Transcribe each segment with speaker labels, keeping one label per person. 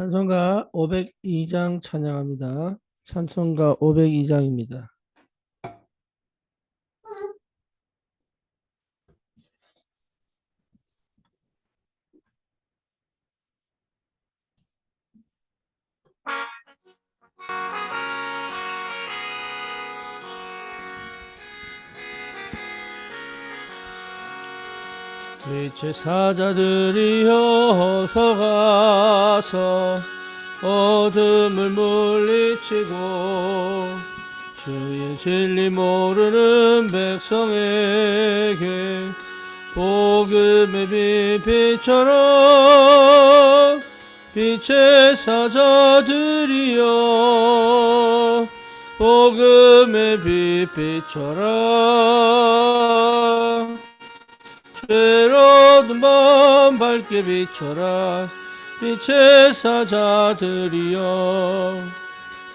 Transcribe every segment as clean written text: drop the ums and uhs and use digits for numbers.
Speaker 1: 찬송가 502장 찬양합니다. 찬송가 502장입니다. 빛의 사자들이여 어서 가서 어둠을 물리치고 주의 진리 모르는 백성에게 복음의 빛처럼 빛의 사자들이여 복음의 빛처럼 죄로든 밤 밝게 비춰라 빛의 사자들이여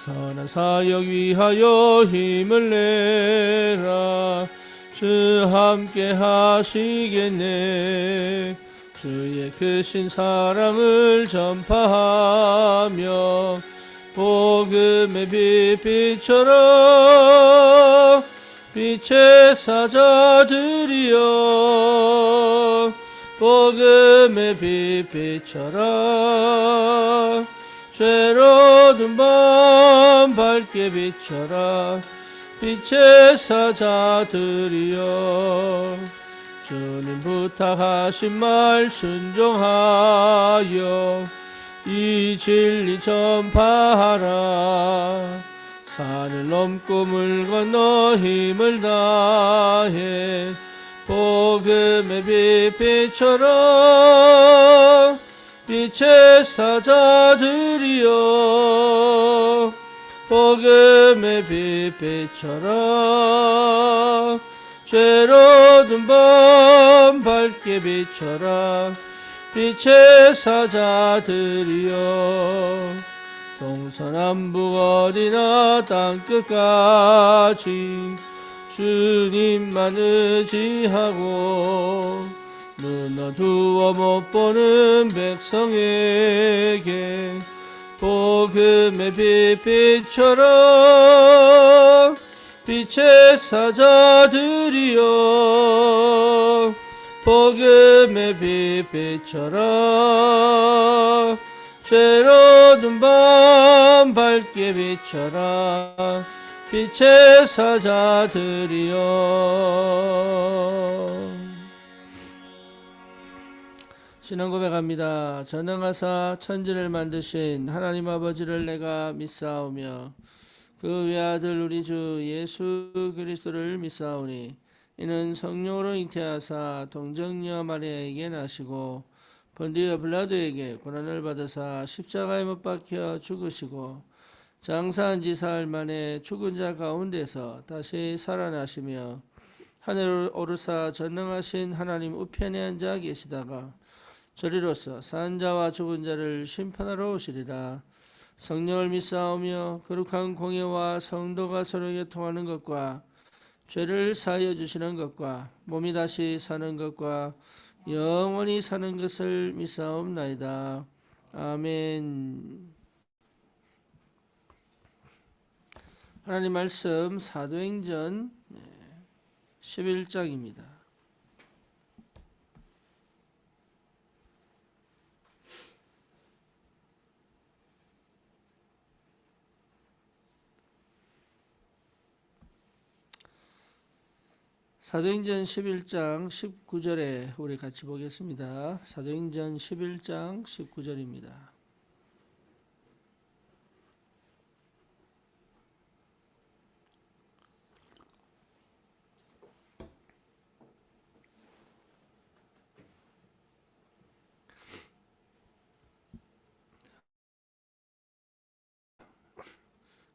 Speaker 1: 선한 사역 위하여 힘을 내라 주 함께 하시겠네 주의 크신 사랑을 전파하며 복음의 빛처럼 빛의 사자들이여 복음의 빛처럼 죄로든 밤 밝게 비춰라 빛의 사자들이여 주님 부탁하신 말 순종하여 이 진리 전파하라 산을 넘고 물 건너 힘을 다해 복음의 빛처럼 빛의 사자들이여 복음의 빛처럼 죄로든 밤 밝게 비춰라 빛의 사자들이여 동서남북 어디나 땅끝까지 주님만 의지하고 눈 어두워 못 보는 백성에게 복음의 빛처럼 빛의 사자들이여 복음의 빛처럼 죄로든 밤 밝게 비춰라 빛의 사자들이여 신앙 고백합니다. 전능하사 천지를 만드신 하나님 아버지를 내가 믿사오며 그 외아들 우리 주 예수 그리스도를 믿사오니 이는 성령으로 잉태하사 동정녀 마리아에게 나시고 본디오 빌라도에게 고난을 받으사 십자가에 못 박혀 죽으시고 장사한 지 사흘 만에 죽은 자 가운데서 다시 살아나시며 하늘을 오르사 전능하신 하나님 우편에 앉아 계시다가 저리로서 산 자와 죽은 자를 심판하러 오시리라. 성령을 믿사오며 거룩한 공예와 성도가 서로에게 통하는 것과 죄를 사하여 주시는 것과 몸이 다시 사는 것과 영원히 사는 것을 믿사옵나이다. 아멘. 하나님 말씀 사도행전 11장입니다. 사도행전 11장 19절에 우리 같이 보겠습니다. 사도행전 11장 19절입니다.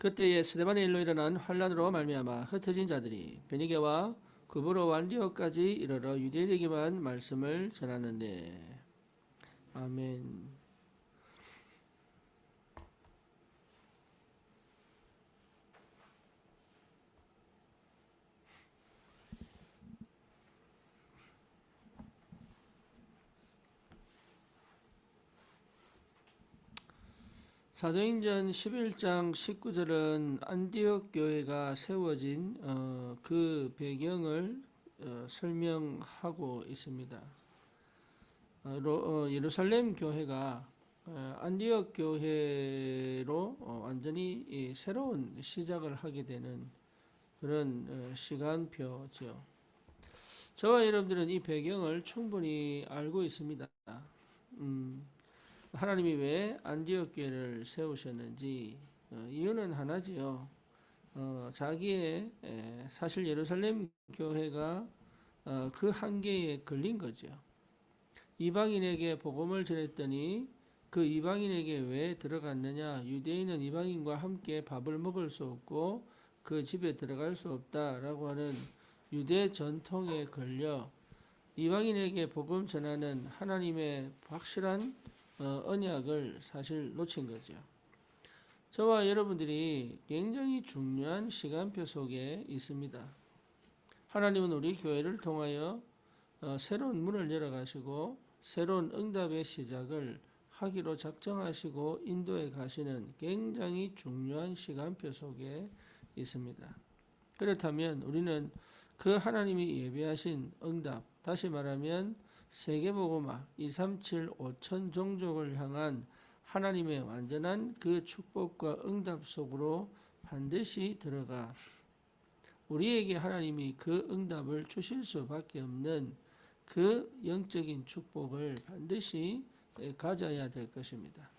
Speaker 1: 그때에 스데반의 일로 일어난 환란으로 말미암아 흩어진 자들이 베니게와 구브로 안디오까지 이르러 유대인에게만 말씀을 전하는데 아멘. 사도행전 11장 19절은 안디옥 교회가 세워진 그 배경을 설명하고 있습니다. 예루살렘 교회가 안디옥 교회로 완전히 새로운 시작을 하게 되는 그런 시간표죠. 저와 여러분들은 이 배경을 충분히 알고 있습니다. 하나님이 왜 안디옥 교회를 세우셨는지 이유는 하나지요. 자기의 사실 예루살렘 교회가 그 한계에 걸린 거죠. 이방인에게 복음을 전했더니 그 이방인에게 왜 들어갔느냐? 유대인은 이방인과 함께 밥을 먹을 수 없고 그 집에 들어갈 수 없다라고 하는 유대 전통에 걸려 이방인에게 복음 전하는 하나님의 확실한 언약을 사실 놓친 거죠. 저와 여러분들이 굉장히 중요한 시간표 속에 있습니다. 하나님은 우리 교회를 통하여 새로운 문을 열어가시고 새로운 응답의 시작을 하기로 작정하시고 인도해 가시는 굉장히 중요한 시간표 속에 있습니다. 그렇다면 우리는 그 하나님이 예비하신 응답, 다시 말하면 세계복음화 237 5천 종족을 향한 하나님의 완전한 그 축복과 응답 속으로 반드시 들어가 우리에게 하나님이 그 응답을 주실 수밖에 없는 그 영적인 축복을 반드시 가져야 될 것입니다.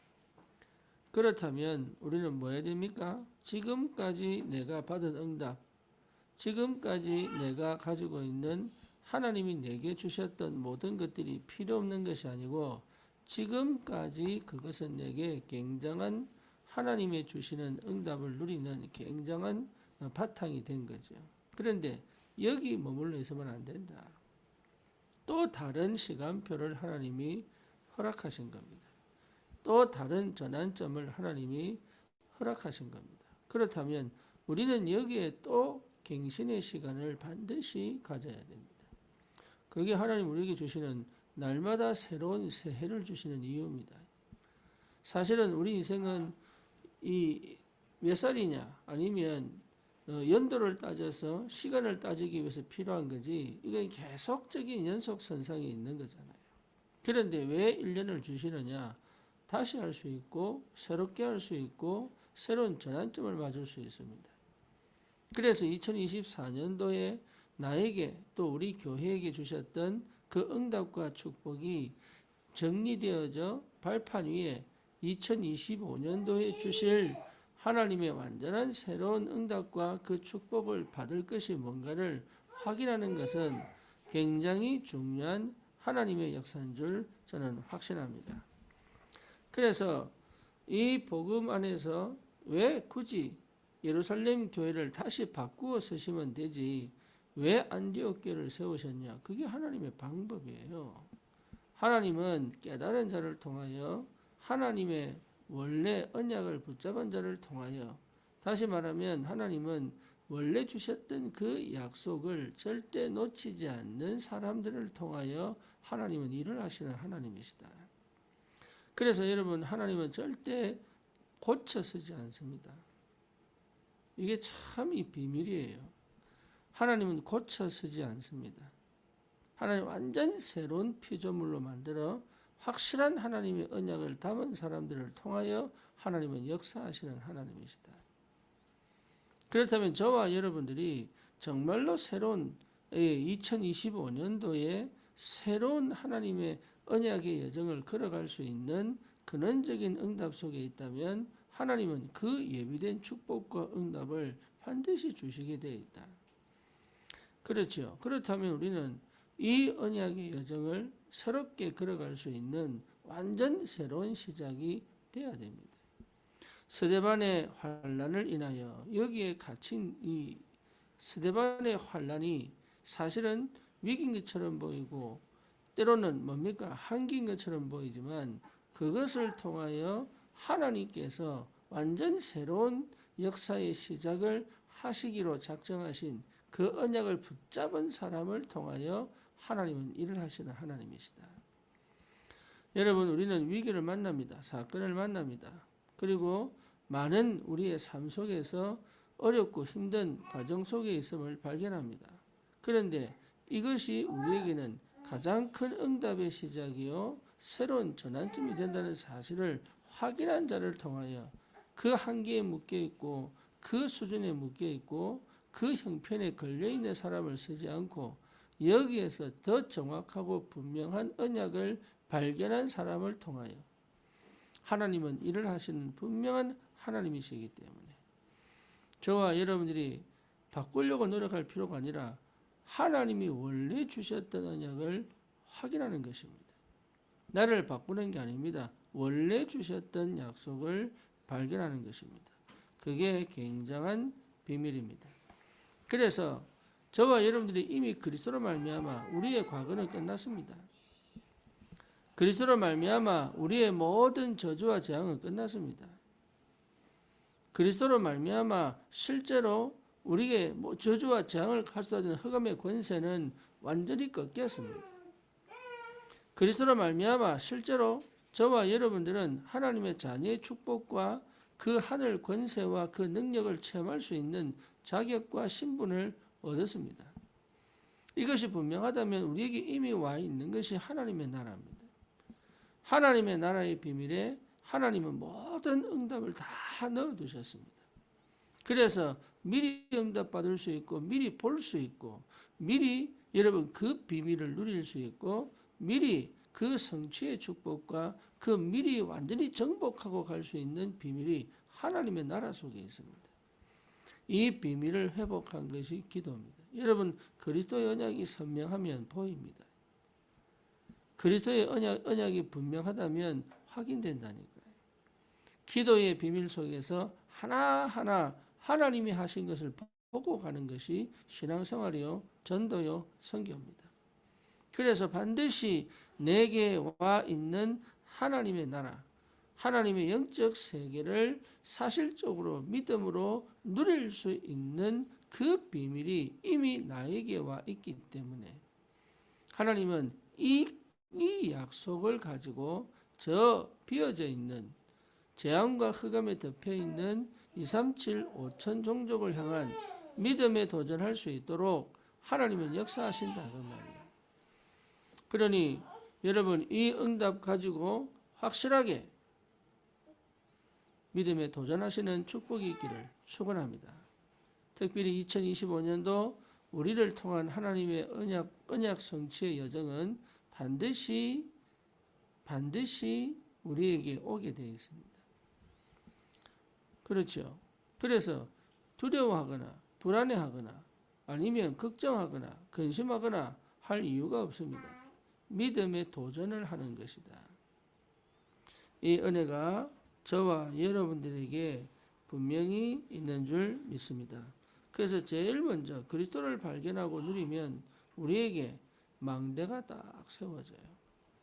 Speaker 1: 그렇다면 우리는 뭐 해야 됩니까? 지금까지 내가 받은 응답, 지금까지 내가 가지고 있는 하나님이 내게 주셨던 모든 것들이 필요 없는 것이 아니고 지금까지 그것은 내게 굉장한 하나님의 주시는 응답을 누리는 굉장한 바탕이 된 거죠. 그런데 여기 머물러 있으면 안 된다. 또 다른 시간표를 하나님이 허락하신 겁니다. 또 다른 전환점을 하나님이 허락하신 겁니다. 그렇다면 우리는 여기에 또 갱신의 시간을 반드시 가져야 됩니다. 그게 하나님 우리에게 주시는 날마다 새로운 새해를 주시는 이유입니다. 사실은 우리 인생은 이 몇 살이냐 아니면 연도를 따져서 시간을 따지기 위해서 필요한 거지 이건 계속적인 연속선상에 있는 거잖아요. 그런데 왜 1년을 주시느냐? 다시 할 수 있고 새롭게 할 수 있고 새로운 전환점을 맞을 수 있습니다. 그래서 2024년도에 나에게 또 우리 교회에게 주셨던 그 응답과 축복이 정리되어져 발판 위에 2025년도에 주실 하나님의 완전한 새로운 응답과 그 축복을 받을 것이 뭔가를 확인하는 것은 굉장히 중요한 하나님의 역사인 줄 저는 확신합니다. 그래서 이 복음 안에서 왜 굳이 예루살렘 교회를 다시 바꾸어 쓰시면 되지 왜 안디옥 교회를 세우셨냐? 그게 하나님의 방법이에요. 하나님은 깨달은 자를 통하여 하나님의 원래 언약을 붙잡은 자를 통하여 다시 말하면 하나님은 원래 주셨던 그 약속을 절대 놓치지 않는 사람들을 통하여 하나님은 일을 하시는 하나님이시다. 그래서 여러분 하나님은 절대 고쳐 쓰지 않습니다. 이게 참 이 비밀이에요. 하나님은 고쳐 쓰지 않습니다. 하나님 완전 새로운 피조물로 만들어 확실한 하나님의 언약을 담은 사람들을 통하여 하나님은 역사하시는 하나님이시다. 그렇다면 저와 여러분들이 정말로 새로운 2025년도에 새로운 하나님의 언약의 여정을 걸어갈 수 있는 근원적인 응답 속에 있다면 하나님은 그 예비된 축복과 응답을 반드시 주시게 되어 있다. 그렇죠. 그렇다면 우리는 이 언약의 여정을 새롭게 걸어갈 수 있는 완전 새로운 시작이 되어야 됩니다. 스데반의 환란을 인하여 여기에 갇힌 이 스데반의 환란이 사실은 위기인 것처럼 보이고 때로는 뭡니까? 한계인 것처럼 보이지만 그것을 통하여 하나님께서 완전 새로운 역사의 시작을 하시기로 작정하신 그 언약을 붙잡은 사람을 통하여 하나님은 일을 하시는 하나님이시다. 여러분 우리는 위기를 만납니다. 사건을 만납니다. 그리고 많은 우리의 삶 속에서 어렵고 힘든 과정 속에 있음을 발견합니다. 그런데 이것이 우리에게는 가장 큰 응답의 시작이요 새로운 전환점이 된다는 사실을 확인한 자를 통하여 그 한계에 묶여 있고 그 수준에 묶여 있고 그 형편에 걸려 있는 사람을 쓰지 않고 여기에서 더 정확하고 분명한 언약을 발견한 사람을 통하여 하나님은 일을 하시는 분명한 하나님이시기 때문에 저와 여러분들이 바꾸려고 노력할 필요가 아니라 하나님이 원래 주셨던 언약을 확인하는 것입니다. 나를 바꾸는 게 아닙니다. 원래 주셨던 약속을 발견하는 것입니다. 그게 굉장한 비밀입니다. 그래서 저와 여러분들이 이미 그리스도로 말미암아 우리의 과거는 끝났습니다. 그리스도로 말미암아 우리의 모든 저주와 재앙은 끝났습니다. 그리스도로 말미암아 실제로 우리에게 저주와 재앙을 가져다주는 흑암의 권세는 완전히 꺾였습니다. 그리스도로 말미암아 실제로 저와 여러분들은 하나님의 자녀의 축복과 그 하늘 권세와 그 능력을 체험할 수 있는 자격과 신분을 얻었습니다. 이것이 분명하다면 우리에게 이미 와 있는 것이 하나님의 나라입니다. 하나님의 나라의 비밀에 하나님은 모든 응답을 다 넣어두셨습니다. 그래서 미리 응답받을 수 있고 미리 볼 수 있고 미리 여러분 그 비밀을 누릴 수 있고 미리 그 성취의 축복과 그 미리 완전히 정복하고 갈 수 있는 비밀이 하나님의 나라 속에 있습니다. 이 비밀을 회복한 것이 기도입니다. 여러분 그리스도의 언약이 선명하면 보입니다. 그리스도의 언약이 분명하다면 확인된다니까요. 기도의 비밀 속에서 하나하나 하나님이 하신 것을 보고 가는 것이 신앙생활이요 전도요 선교입니다. 그래서 반드시 내게 와 있는 하나님의 나라, 하나님의 영적 세계를 사실적으로 믿음으로 누릴 수 있는 그 비밀이 이미 나에게 와 있기 때문에 하나님은 이 약속을 가지고 저 비어져 있는 재앙과 흑암에 덮여 있는 237 5천 종족을 향한 믿음에 도전할 수 있도록 하나님은 역사하신다 그 말이에요. 그러니 여러분 이 응답 가지고 확실하게 믿음에 도전하시는 축복이 있기를 축원합니다. 특별히 2025년도 우리를 통한 하나님의 언약 성취의 여정은 반드시 우리에게 오게 되어 있습니다. 그렇죠. 그래서 두려워하거나 불안해하거나 아니면 걱정하거나 근심하거나 할 이유가 없습니다. 믿음에 도전을 하는 것이다. 이 은혜가 저와 여러분들에게 분명히 있는 줄 믿습니다. 그래서 제일 먼저 그리스도를 발견하고 누리면 우리에게 망대가 딱 세워져요.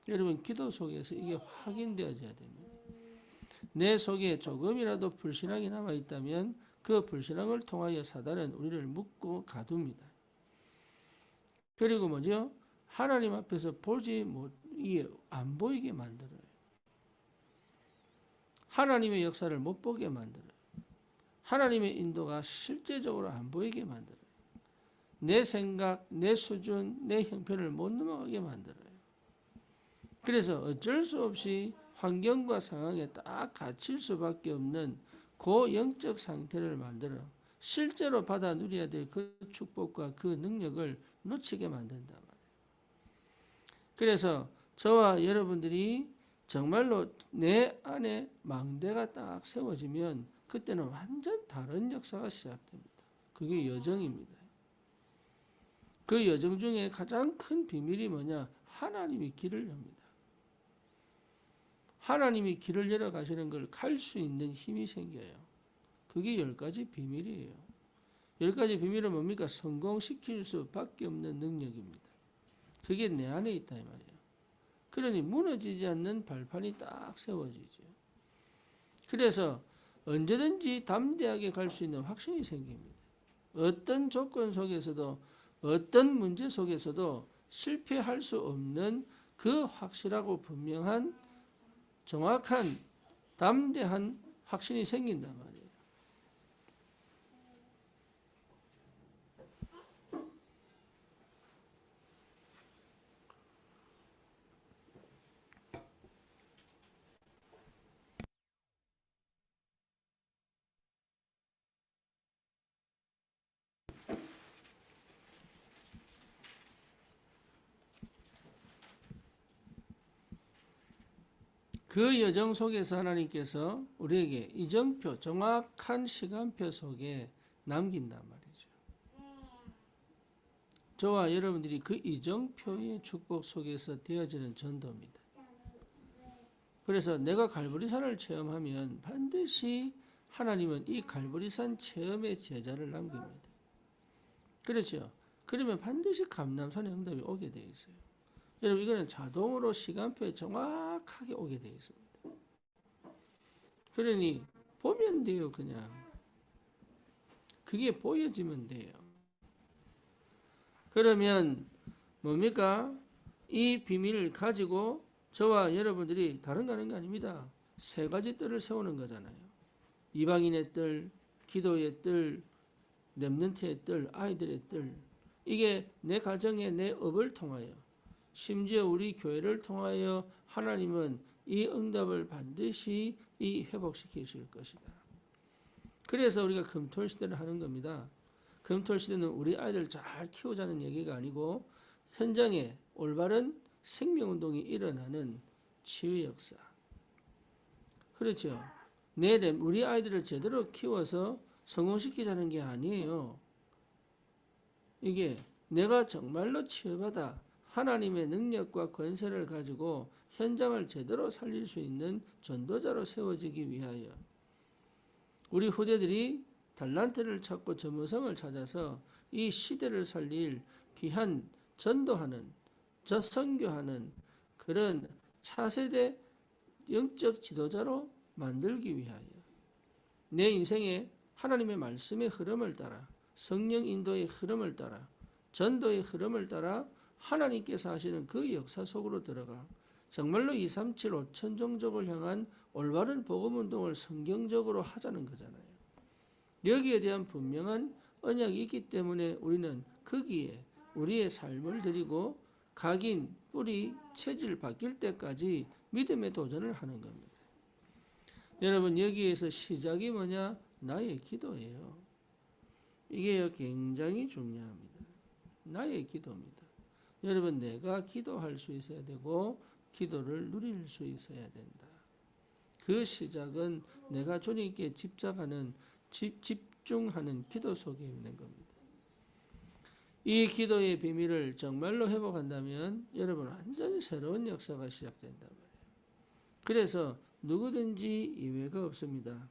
Speaker 1: 여러분 기도 속에서 이게 확인되어져야 됩니다. 내 속에 조금이라도 불신앙이 남아있다면 그 불신앙을 통하여 사단은 우리를 묶고 가둡니다. 그리고 뭐죠? 하나님 앞에서 이게 안 보이게 만들어요. 하나님의 역사를 못 보게 만들어요. 하나님의 인도가 실제적으로 안 보이게 만들어요. 내 생각, 내 수준, 내 형편을 못 넘어가게 만들어요. 그래서 어쩔 수 없이 환경과 상황에 딱 갇힐 수밖에 없는 그 영적 상태를 만들어 실제로 받아 누려야 될 그 축복과 그 능력을 놓치게 만든단 말이에요. 그래서 저와 여러분들이 정말로 내 안에 망대가 딱 세워지면 그때는 완전 다른 역사가 시작됩니다. 그게 여정입니다. 그 여정 중에 가장 큰 비밀이 뭐냐? 하나님이 길을 엽니다. 하나님이 길을 열어가시는 걸 갈 수 있는 힘이 생겨요. 그게 10가지 비밀이에요. 10가지 비밀은 뭡니까? 성공시킬 수밖에 없는 능력입니다. 그게 내 안에 있다 이 말이에요. 그러니 무너지지 않는 발판이 딱 세워지죠. 그래서 언제든지 담대하게 갈 수 있는 확신이 생깁니다. 어떤 조건 속에서도 어떤 문제 속에서도 실패할 수 없는 그 확실하고 분명한 정확한 담대한 확신이 생긴단 말이에요. 그 여정 속에서 하나님께서 우리에게 이정표, 정확한 시간표 속에 남긴단 말이죠. 저와 여러분들이 그 이정표의 축복 속에서 되어지는 전도입니다. 그래서 내가 갈보리산을 체험하면 반드시 하나님은 이 갈보리산 체험의 제자를 남깁니다. 그렇죠? 그러면 반드시 감람산의 응답이 오게 되어 있어요. 여러분 이거는 자동으로 시간표에 정확하게 오게 되어 있습니다. 그러니 보면 돼요. 그냥 그게 보여지면 돼요. 그러면 뭡니까? 이 비밀을 가지고 저와 여러분들이 다른 거 하는 거 아닙니다. 세 가지 뜰을 세우는 거잖아요. 이방인의 뜰, 기도의 뜰, 렘넌트의 뜰, 아이들의 뜰. 이게 내 가정에 내 업을 통하여 심지어 우리 교회를 통하여 하나님은 이 응답을 반드시 회복시키실 것이다. 그래서 우리가 금토일 시대를 하는 겁니다. 금토일 시대는 우리 아이들 잘 키우자는 얘기가 아니고 현장에 올바른 생명운동이 일어나는 치유 역사. 그렇죠. 우리 아이들을 제대로 키워서 성공시키자는 게 아니에요. 이게 내가 정말로 치유받아 하나님의 능력과 권세를 가지고 현장을 제대로 살릴 수 있는 전도자로 세워지기 위하여 우리 후대들이 달란트를 찾고 전문성을 찾아서 이 시대를 살릴 귀한 전도하는 저선교하는 그런 차세대 영적 지도자로 만들기 위하여 내 인생에 하나님의 말씀의 흐름을 따라 성령 인도의 흐름을 따라 전도의 흐름을 따라 하나님께서 하시는 그 역사 속으로 들어가 정말로 237 5천 종족을 향한 올바른 복음운동을 성경적으로 하자는 거잖아요. 여기에 대한 분명한 언약이 있기 때문에 우리는 거기에 우리의 삶을 드리고 각인, 뿌리, 체질 바뀔 때까지 믿음의 도전을 하는 겁니다. 여러분 여기에서 시작이 뭐냐? 나의 기도예요. 이게 굉장히 중요합니다. 나의 기도입니다. 여러분 내가 기도할 수 있어야 되고 기도를 누릴 수 있어야 된다. 그 시작은 내가 주님께 집중하는 기도 속에 있는 겁니다. 이 기도의 비밀을 정말로 회복한다면 여러분 완전히 새로운 역사가 시작된단 말이에요. 그래서 누구든지 예외가 없습니다.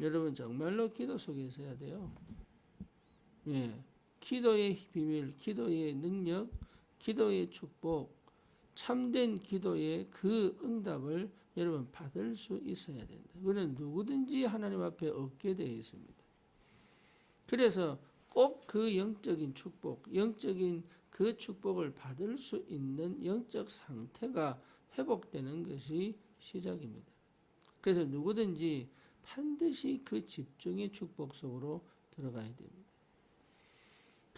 Speaker 1: 여러분 정말로 기도 속에 있어야 돼요. 예, 기도의 비밀, 기도의 능력, 기도의 축복, 참된 기도의 그 응답을 여러분 받을 수 있어야 된다. 그는 누구든지 하나님 앞에 얻게 되어 있습니다. 그래서 꼭 그 영적인 축복, 영적인 그 축복을 받을 수 있는 영적 상태가 회복되는 것이 시작입니다. 그래서 누구든지 반드시 그 집중의 축복 속으로 들어가야 됩니다.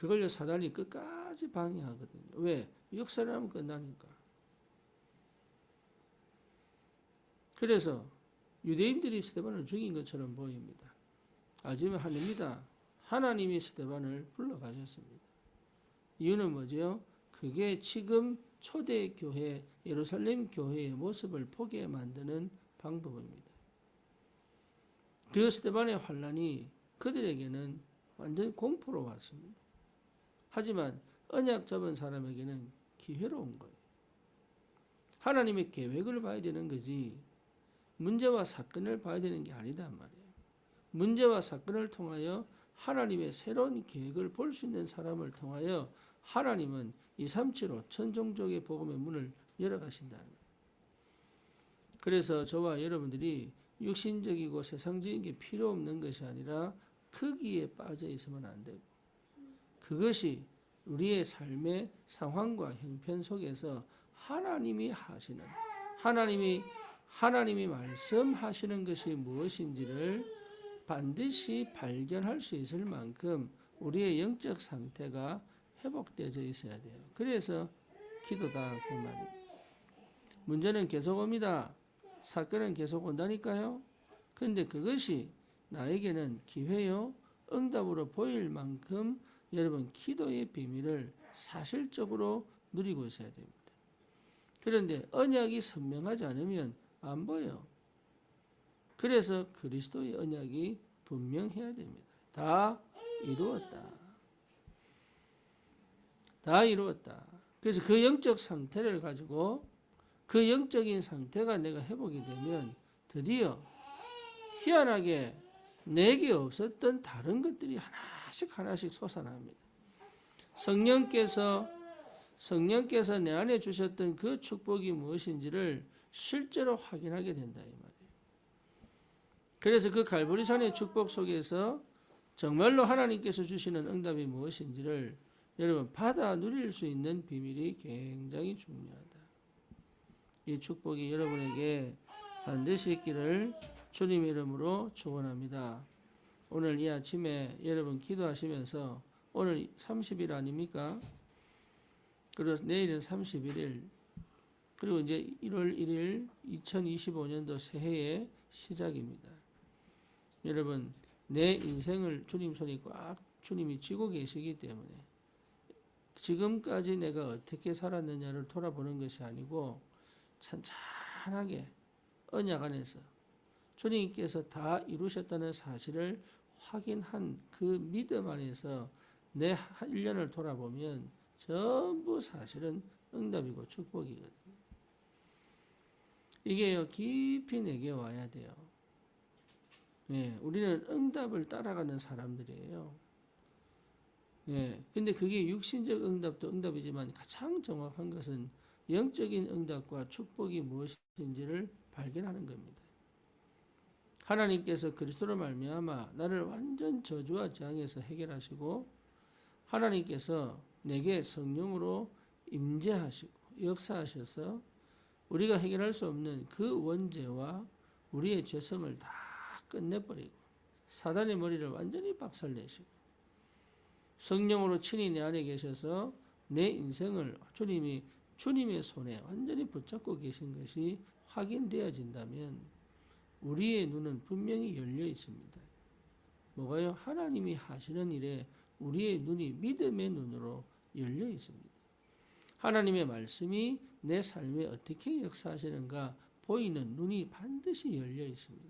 Speaker 1: 그걸요 사단이 끝까지 방해하거든요. 왜? 역사를 하면 끝나니까. 그래서 유대인들이 스데반을 죽인 것처럼 보입니다. 하지만 아닙니다. 하나님이 스데반을 불러가셨습니다. 이유는 뭐죠? 그게 지금 초대 교회, 예루살렘 교회의 모습을 보게 만드는 방법입니다. 그 스데반의 환란이 그들에게는 완전 공포로 왔습니다. 하지만 언약 잡은 사람에게는 기회로 온 거예요. 하나님의 계획을 봐야 되는 거지 문제와 사건을 봐야 되는 게 아니단 말이에요. 문제와 사건을 통하여 하나님의 새로운 계획을 볼 수 있는 사람을 통하여 하나님은 237 5천 종족의 복음의 문을 열어가신다는 거예요. 그래서 저와 여러분들이 육신적이고 세상적인 게 필요 없는 것이 아니라 거기에 빠져 있으면 안 되고 그것이 우리의 삶의 상황과 형편 속에서 하나님이 하시는 하나님이 하나님이 말씀하시는 것이 무엇인지를 반드시 발견할 수 있을 만큼 우리의 영적 상태가 회복되어져 있어야 돼요. 그래서 기도다 그 말입니다. 문제는 계속 옵니다. 사건은 계속 온다니까요. 그런데 그것이 나에게는 기회요, 응답으로 보일 만큼 여러분 기도의 비밀을 사실적으로 누리고 있어야 됩니다. 그런데 언약이 선명하지 않으면 안 보여. 그래서 그리스도의 언약이 분명해야 됩니다. 다 이루었다. 다 이루었다. 그래서 그 영적 상태를 가지고 그 영적인 상태가 내가 회복이 되면 드디어 희한하게 내게 없었던 다른 것들이 하나씩 솟아납니다. 성령께서 내 안에 주셨던 그 축복이 무엇인지를 실제로 확인하게 된다 이 말이에요. 그래서 그 갈보리산의 축복 속에서 정말로 하나님께서 주시는 응답이 무엇인지를 여러분 받아 누릴 수 있는 비밀이 굉장히 중요하다. 이 축복이 여러분에게 반드시 있기를 주님의 이름으로 축원합니다. 오늘 이 아침에 여러분 기도하시면서 오늘 30일 아닙니까? 그래서 내일은 31일 그리고 이제 1월 1일 2025년도 새해의 시작입니다. 여러분 내 인생을 주님 손이 꽉 주님이 쥐고 계시기 때문에 지금까지 내가 어떻게 살았느냐를 돌아보는 것이 아니고 찬찬하게 언약 안에서 주님께서 다 이루셨다는 사실을 확인한 그 믿음 안에서 내 1년을 돌아보면 전부 사실은 응답이고 축복이거든요. 이게요 깊이 내게 와야 돼요. 예, 우리는 응답을 따라가는 사람들이에요. 예, 근데 그게 육신적 응답도 응답이지만 가장 정확한 것은 영적인 응답과 축복이 무엇인지를 발견하는 겁니다. 하나님께서 그리스도로 말미암아 나를 완전 저주와 재앙에서 해결하시고 하나님께서 내게 성령으로 임재하시고 역사하셔서 우리가 해결할 수 없는 그 원죄와 우리의 죄성을 다 끝내버리고 사단의 머리를 완전히 박살내시고 성령으로 친히 내 안에 계셔서 내 인생을 주님의 손에 완전히 붙잡고 계신 것이 확인되어진다면 우리의 눈은 분명히 열려 있습니다. 뭐가요? 하나님이 하시는 일에 우리의 눈이 믿음의 눈으로 열려 있습니다. 하나님의 말씀이 내 삶에 어떻게 역사하시는가 보이는 눈이 반드시 열려 있습니다.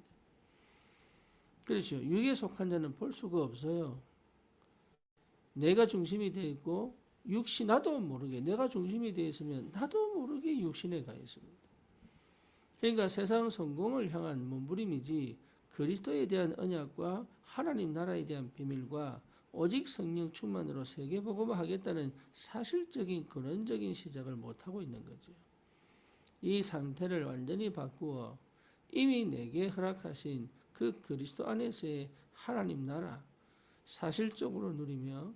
Speaker 1: 그렇죠. 육에 속한 자는 볼 수가 없어요. 내가 중심이 되어 있고 육신 나도 모르게 내가 중심이 되어 있으면 나도 모르게 육신에 가 있습니다. 그러니까 세상 성공을 향한 몸부림이지 그리스도에 대한 언약과 하나님 나라에 대한 비밀과 오직 성령 충만으로 세계복음화 하겠다는 사실적인 근원적인 시작을 못하고 있는 거죠. 이 상태를 완전히 바꾸어 이미 내게 허락하신 그 그리스도 안에서의 하나님 나라 사실적으로 누리며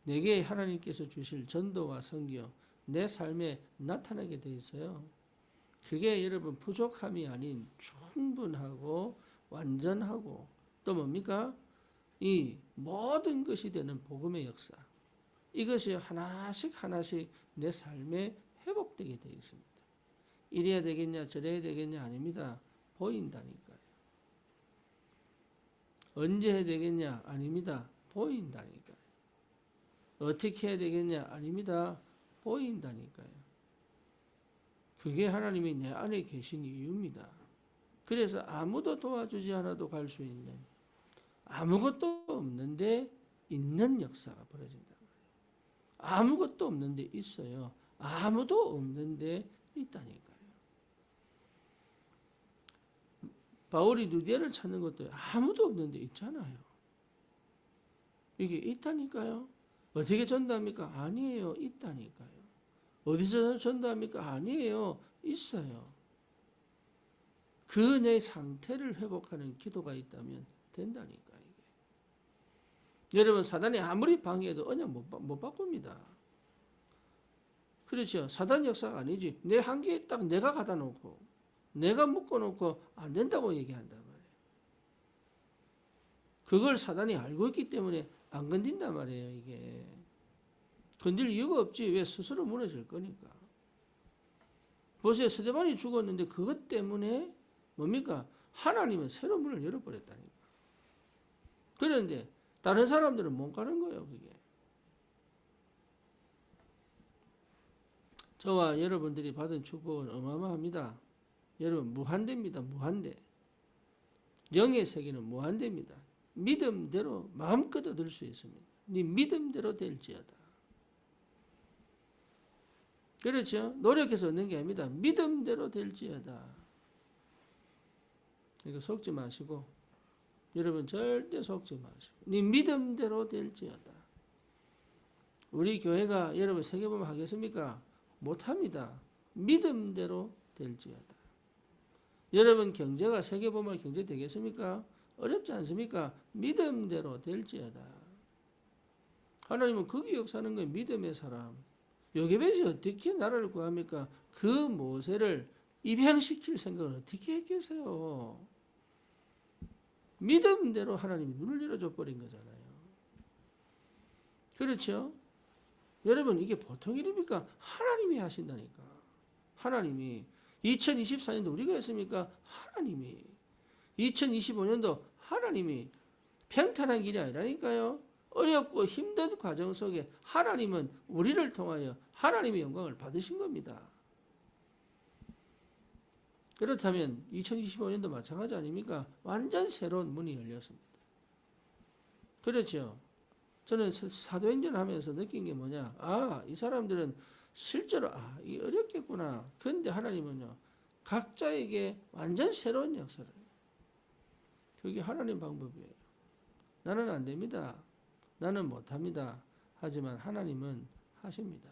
Speaker 1: 내게 하나님께서 주실 전도와 선교 내 삶에 나타나게 돼 있어요. 그게 여러분 부족함이 아닌 충분하고 완전하고 또 뭡니까? 이 모든 것이 되는 복음의 역사 이것이 하나씩 내 삶에 회복되게 되어 있습니다. 이래야 되겠냐 저래야 되겠냐 아닙니다. 보인다니까요. 언제 해야 되겠냐 아닙니다. 보인다니까요. 어떻게 해야 되겠냐 아닙니다. 보인다니까요. 그게 하나님이 내 안에 계신 이유입니다. 그래서 아무도 도와주지 않아도 갈 수 있는 아무것도 없는데 있는 역사가 벌어진다. 아무것도 없는데 있어요. 아무도 없는데 있다니까요. 바울이 누디아를 찾는 것도 아무도 없는데 있잖아요. 이게 있다니까요. 어떻게 전도합니까? 아니에요. 있다니까요. 어디서 전도합니까? 아니에요. 있어요. 그 내 상태를 회복하는 기도가 있다면 된다니까 이게. 여러분 사단이 아무리 방해해도 언약 못 바꿉니다. 그렇죠. 사단 역사가 아니지. 내 한계에 딱 내가 가다 놓고 내가 묶어놓고 안 된다고 얘기한단 말이에요. 그걸 사단이 알고 있기 때문에 안 건든단 말이에요. 이게 건들 이유가 없지. 왜? 스스로 무너질 거니까. 보세요. 스데반이 죽었는데 그것 때문에 뭡니까? 하나님은 새로운 문을 열어버렸다니까. 그런데 다른 사람들은 못 가는 거예요. 그게. 저와 여러분들이 받은 축복은 어마어마합니다. 여러분 무한대입니다. 무한대. 영의 세계는 무한대입니다. 믿음대로 마음껏 얻을 수 있습니다. 네 믿음대로 될지어다. 그렇죠? 노력해서 얻는 게 아닙니다. 믿음대로 될지어다. 그러니까 속지 마시고 여러분 절대 속지 마시고 네 믿음대로 될지어다. 우리 교회가 여러분 세계보험 하겠습니까? 못합니다. 믿음대로 될지어다. 여러분 경제가 세계보험할 경제 되겠습니까? 어렵지 않습니까? 믿음대로 될지어다. 하나님은 거기 역사하는 건 믿음의 사람. 요게벳이 어떻게 나라를 구합니까? 그 모세를 입양시킬 생각을 어떻게 했겠어요? 믿음대로 하나님이 눈을 열어줘 버린 거잖아요. 그렇죠? 여러분 이게 보통 일입니까? 하나님이 하신다니까. 하나님이 2024년도 우리가 했습니까? 하나님이 2025년도 하나님이 평탄한 길이 아니라니까요. 어렵고 힘든 과정 속에 하나님은 우리를 통하여 하나님의 영광을 받으신 겁니다. 그렇다면 2025년도 마찬가지 아닙니까? 완전 새로운 문이 열렸습니다. 그렇죠? 저는 사도행전 하면서 느낀 게 뭐냐? 아, 이 사람들은 실제로 이 어렵겠구나. 그런데 하나님은요. 각자에게 완전 새로운 역사를. 그게 하나님 방법이에요. 나는 안 됩니다. 나는 못합니다. 하지만 하나님은 하십니다.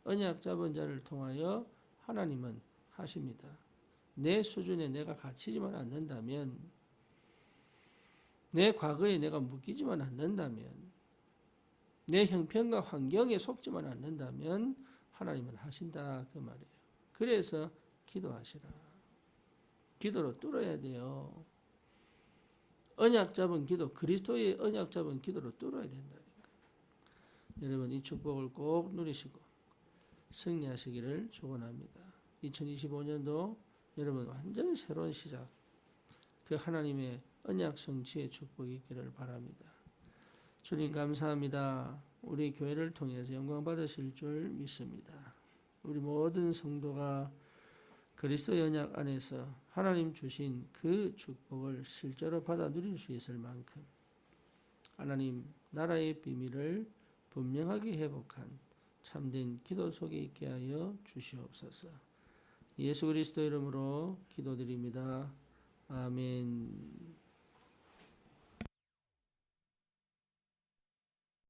Speaker 1: 언약 잡은 자를 통하여 하나님은 하십니다. 내 수준에 내가 갇히지만 않는다면, 내 과거에 내가 묶이지만 않는다면, 내 형편과 환경에 속지만 않는다면 하나님은 하신다 그 말이에요. 그래서 기도하시라. 기도로 뚫어야 돼요. 언약 잡은 기도, 그리스도의 언약 잡은 기도로 뚫어야 된다니까. 여러분 이 축복을 꼭 누리시고 승리하시기를 축원합니다. 2025년도 여러분 완전 새로운 시작, 그 하나님의 언약 성취의 축복이 있기를 바랍니다. 주님 감사합니다. 우리 교회를 통해서 영광 받으실 줄 믿습니다. 우리 모든 성도가 그리스도 언약 안에서 하나님 주신 그 축복을 실제로 받아 누릴 수 있을 만큼 하나님 나라의 비밀을 분명하게 회복한 참된 기도 속에 있게 하여 주시옵소서. 예수 그리스도 이름으로 기도드립니다. 아멘.